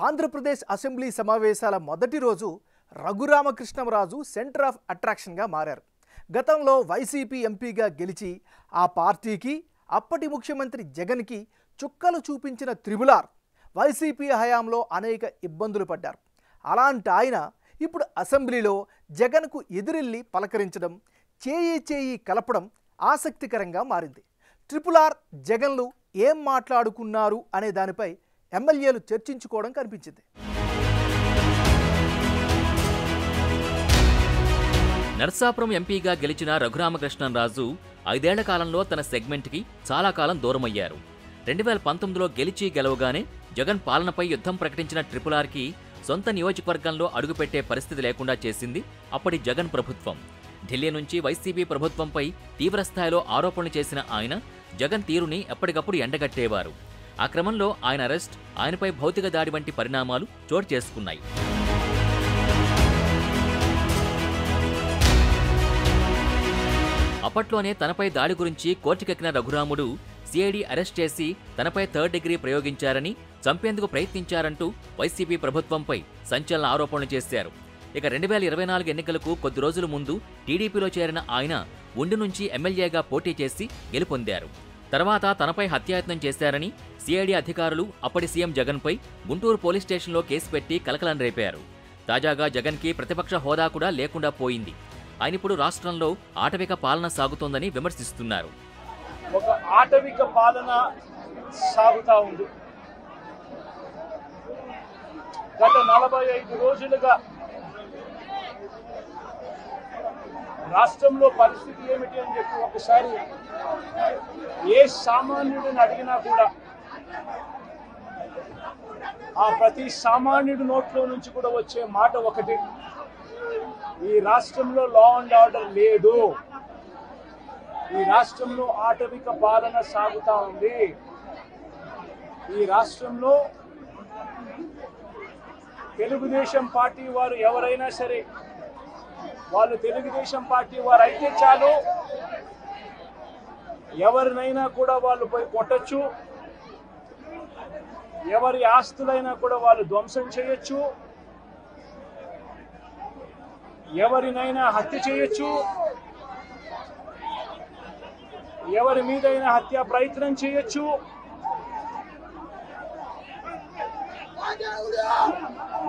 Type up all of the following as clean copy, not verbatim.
Andhra Pradesh assembly సమావేశాల మొదటి రోజు రఘురామకృష్ణంరాజు సెంటర్ ఆఫ్ అట్రాక్షన్గా మారారు. గతంలో వైసీపీ ఎంపీగా గెలిచి ఆ పార్టీకి అప్పటి ముఖ్యమంత్రి జగన్కి చుక్కలు చూపించిన త్రిబులార్ వైసీపీ హయాంలో అనేక ఇబ్బందులు పడ్డారు. అలాంటి ఆయన ఇప్పుడు అసెంబ్లీలో జగన్కు ఎదురెళ్ళి పలకరించడం, చేయి కలపడం ఆసక్తికరంగా మారింది. ట్రిపులార్ జగన్లు ఏం మాట్లాడుకున్నారు అనే దానిపై ఎమ్మెల్యేలు చర్చించుకోవడం కనిపించింది. నర్సాపురం ఎంపీగా గెలిచిన రఘురామకృష్ణంరాజు 5 ఏళ్ల కాలంలో తన సెగ్మెంట్కి చాలా కాలం దూరమయ్యారు. 2019లో గెలిచి గెలవగానే జగన్ పాలనపై యుద్ధం ప్రకటించిన ట్రిపులార్కి సొంత నియోజకవర్గంలో అడుగుపెట్టే పరిస్థితి లేకుండా చేసింది అప్పటి జగన్ ప్రభుత్వం. ఢిల్లీ నుంచి వైసీపీ ప్రభుత్వంపై తీవ్రస్థాయిలో ఆరోపణలు చేసిన ఆయన జగన్ తీరుని ఎప్పటికప్పుడు ఎండగట్టేవారు. ఆ క్రమంలో ఆయన అరెస్ట్, ఆయనపై భౌతిక దాడి వంటి పరిణామాలు చోటు చేసుకున్నాయి. అప్పట్లోనే తనపై దాడి గురించి కోర్టుకెక్కిన రఘురాముడు సిఐడి అరెస్ట్ చేసి తనపై 3rd డిగ్రీ ప్రయోగించారని, చంపేందుకు ప్రయత్నించారంటూ వైసీపీ ప్రభుత్వంపై సంచలన ఆరోపణలు చేశారు. ఇక 2024 ఎన్నికలకు కొద్ది రోజుల ముందు టీడీపీలో చేరిన ఆయన ఉండి నుంచి ఎమ్మెల్యేగా పోటీ చేసి గెలుపొందారు. తర్వాత తనపై హత్యాయత్నం చేశారని సిఐడి అధికారులు అప్పటి సీఎం జగన్పై గుంటూరు పోలీస్ స్టేషన్లో కేసు పెట్టి కలకలం రేపారు. తాజాగా జగన్కి ప్రతిపక్ష హోదా కూడా లేకుండా పోయింది. ఆయన ఇప్పుడు రాష్ట్రంలో ఆటవిక పాలన సాగుతోందని విమర్శిస్తున్నారు. ఒక ఆటవిక పాలన సాగుతా ఉంది. గత 45 రోజులుగా రాష్ట్రంలో పరిస్థితి ఏమిటి అని చెప్పి ఒకసారి ఏ సామాన్యుడిని అడిగినా కూడా ఆ ప్రతి సామాన్యుడి నోట్లో నుంచి కూడా వచ్చే మాట ఒకటి: ఈ రాష్ట్రంలో లా అండ్ ఆర్డర్ లేదు, ఈ రాష్ట్రంలో ఆటవిక పాలన సాగుతా ఉంది, ఈ రాష్ట్రంలో తెలుగుదేశం పార్టీ వారు ఎవరైనా సరే వాళ్ళు తెలుగుదేశం పార్టీ వారు అయితే చాలు, ఎవరినైనా కూడా వాళ్ళు పోయి కొట్టచ్చు, ఎవరి ఆస్తులైనా కూడా వాళ్ళు ధ్వంసం చేయొచ్చు, ఎవరినైనా హత్య చేయొచ్చు, ఎవరి మీదైనా హత్యా ప్రయత్నం చేయొచ్చు.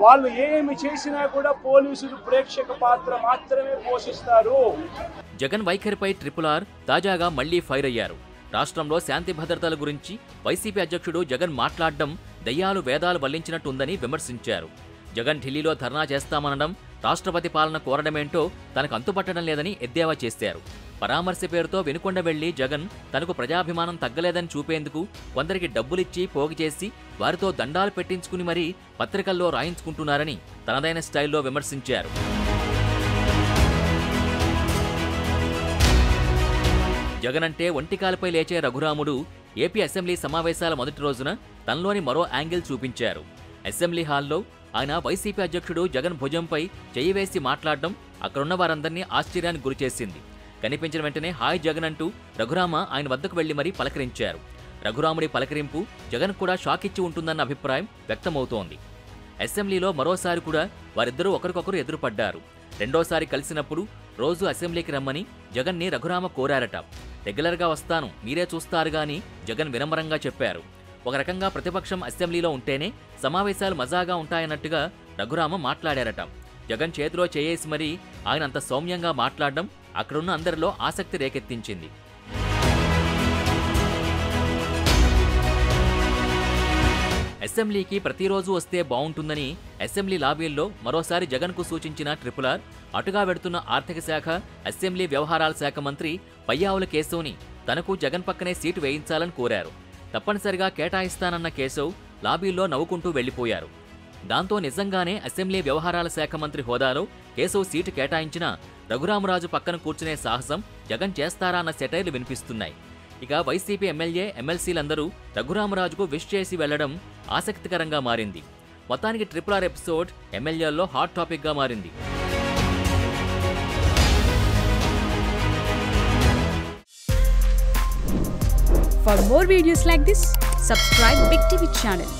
వాళ్ళు ఏమి చేసినా కూడా పోలీసులు ప్రేక్షక పాత్ర మాత్రమే పోషిస్తారు. జగన్ వైఖరిపై ట్రిపులార్ తాజాగా మళ్లీ ఫైర్ అయ్యారు. రాష్ట్రంలో శాంతి భద్రతల గురించి వైసీపీ అధ్యక్షుడు జగన్ మాట్లాడడం దయ్యాలు వేదాలు వల్లించినట్టుందని విమర్శించారు. జగన్ ఢిల్లీలో ధర్నా చేస్తామనడం, రాష్ట్రపతి పాలన కోరడమేంటో తనకు అంతుపట్టడం లేదని ఎద్దేవా చేశారు. పరామర్శ పేరుతో వెనుకొండ వెళ్లి జగన్ తనకు ప్రజాభిమానం తగ్గలేదని చూపేందుకు కొందరికి డబ్బులిచ్చి పోగు చేసి వారితో దండాలు పెట్టించుకుని మరీ పత్రికల్లో రాయించుకుంటున్నారని తనదైన స్టైల్లో విమర్శించారు. జగన్ అంటే ఒంటికాలపై లేచే రఘురాముడు ఏపీ అసెంబ్లీ సమావేశాల మొదటి రోజున తనలోని మరో యాంగిల్ చూపించారు. అసెంబ్లీ హాల్లో ఆయన వైసీపీ అధ్యక్షుడు జగన్ భుజంపై చెయ్యి వేసి మాట్లాడడం అక్కడున్న వారందరినీ ఆశ్చర్యానికి గురిచేసింది. కనిపించిన వెంటనే హాయ్ జగన్ అంటూ రఘురామ ఆయన వద్దకు వెళ్లి మరీ పలకరించారు. రఘురాముడి పలకరింపు జగన్ కూడా షాక్ ఇచ్చి ఉంటుందన్న అభిప్రాయం వ్యక్తమవుతోంది. అసెంబ్లీలో మరోసారి కూడా వారిద్దరూ ఒకరికొకరు ఎదురుపడ్డారు. రెండోసారి కలిసినప్పుడు రోజు అసెంబ్లీకి రమ్మని జగన్ని రఘురామ కోరారట. రెగ్యులర్గా వస్తాను, మీరే చూస్తారు గాని జగన్ వినమ్రంగా చెప్పారు. ఒక రకంగా ప్రతిపక్షం అసెంబ్లీలో ఉంటేనే సమావేశాలు మజాగా ఉంటాయన్నట్టుగా రఘురామ మాట్లాడారట. జగన్ చేతిలో చేయేసి మరీ ఆయన అంత సౌమ్యంగా మాట్లాడడం అక్కడున్న అందరిలో ఆసక్తి రేకెత్తించింది. అసెంబ్లీకి ప్రతిరోజు వస్తే బావుంటుందని అసెంబ్లీ లాబీల్లో మరోసారి జగన్కు సూచించిన ట్రిపులార్ అటుగా వెడుతున్న ఆర్థిక శాఖ, అసెంబ్లీ వ్యవహారాల శాఖ మంత్రి పయ్యావుల కేశవ్ని తనకు జగన్ పక్కనే సీటు వేయించాలని కోరారు. తప్పనిసరిగా కేటాయిస్తానన్న కేశవ్ లాబీల్లో నవ్వుకుంటూ వెళ్లిపోయారు. దాంతో నిజంగానే అసెంబ్లీ వ్యవహారాల శాఖ మంత్రి హోదాలో కేశవ్ సీటు కేటాయించినా రఘురామరాజు పక్కన కూర్చునే సాహసం జగన్ చేస్తారా అన్న సెటైర్లు వినిపిస్తున్నాయి. ఇక వైసీపీ ఎమ్మెల్యే, ఎమ్మెల్సీలందరూ రఘురామరాజుకు విష్ చేసి వెళ్లడం ఆసక్తికరంగా మారింది. మొత్తానికి ట్రిపులార్ ఎపిసోడ్ ఎమ్మెల్యేల్లో హాట్ టాపిక్ గా మారింది. For more videos like this, subscribe Big TV channel.